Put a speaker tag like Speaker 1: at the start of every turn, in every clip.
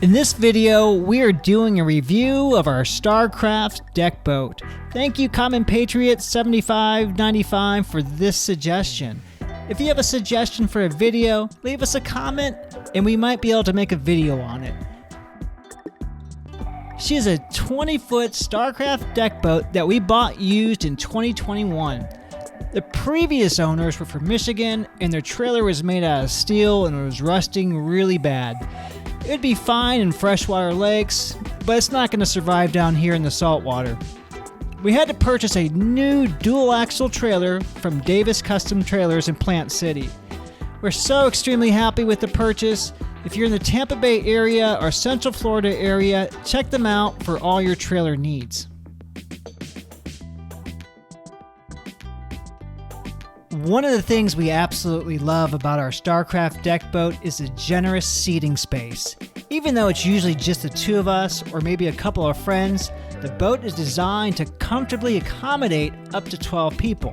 Speaker 1: In this video, we are doing a review of our Starcraft deck boat. Thank you, Common Patriot 7595 for this suggestion. If you have a suggestion for a video, leave us a comment and we might be able to make a video on it. She is a 20-foot Starcraft deck boat that we bought used in 2021. The previous owners were from Michigan and their trailer was made out of steel and it was rusting really bad. It would be fine in freshwater lakes, but it's not going to survive down here in the saltwater. We had to purchase a new dual-axle trailer from Davis Custom Trailers in Plant City. We're so extremely happy with the purchase. If you're in the Tampa Bay area or Central Florida area, check them out for all your trailer needs. One of the things we absolutely love about our Starcraft deck boat is the generous seating space. Even though it's usually just the two of us or maybe a couple of friends, the boat is designed to comfortably accommodate up to 12 people.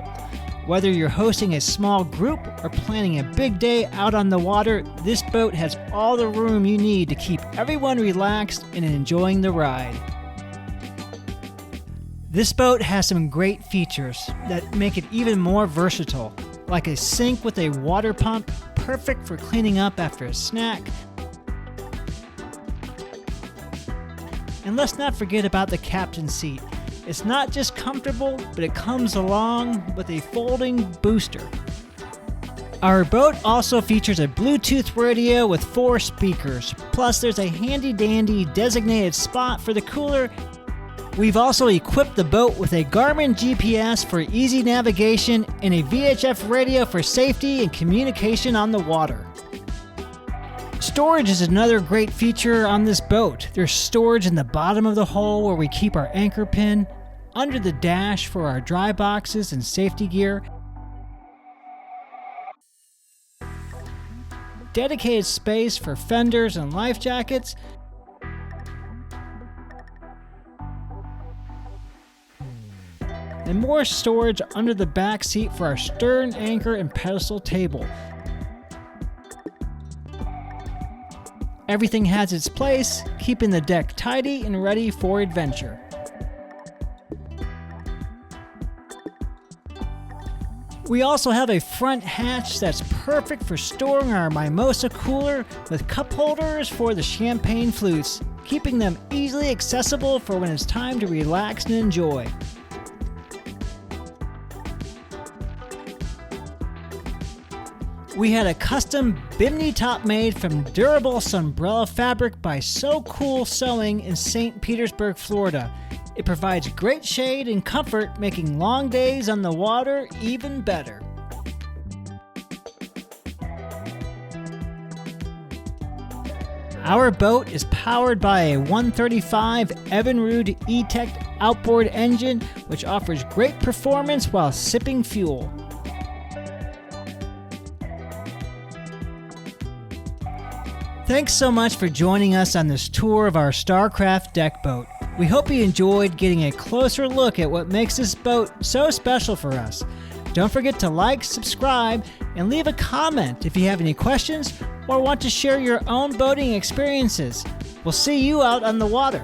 Speaker 1: Whether you're hosting a small group or planning a big day out on the water, this boat has all the room you need to keep everyone relaxed and enjoying the ride. This boat has some great features that make it even more versatile, like a sink with a water pump, perfect for cleaning up after a snack. And let's not forget about the captain's seat. It's not just comfortable, but it comes along with a folding booster. Our boat also features a Bluetooth radio with 4 speakers, plus there's a handy-dandy designated spot for the cooler. We've also equipped the boat with a Garmin GPS for easy navigation and a VHF radio for safety and communication on the water. Storage is another great feature on this boat. There's storage in the bottom of the hull where we keep our anchor pin, under the dash for our dry boxes and safety gear, dedicated space for fenders and life jackets, and more storage under the back seat for our stern anchor and pedestal table. Everything has its place, keeping the deck tidy and ready for adventure. We also have a front hatch that's perfect for storing our mimosa cooler with cup holders for the champagne flutes, keeping them easily accessible for when it's time to relax and enjoy. We had a custom Bimini top made from durable Sunbrella fabric by So Cool Sewing in St. Petersburg, Florida. It provides great shade and comfort, making long days on the water even better. Our boat is powered by a 135 Evinrude E-Tec outboard engine, which offers great performance while sipping fuel. Thanks so much for joining us on this tour of our Starcraft deck boat. We hope you enjoyed getting a closer look at what makes this boat so special for us. Don't forget to like, subscribe, and leave a comment if you have any questions or want to share your own boating experiences. We'll see you out on the water.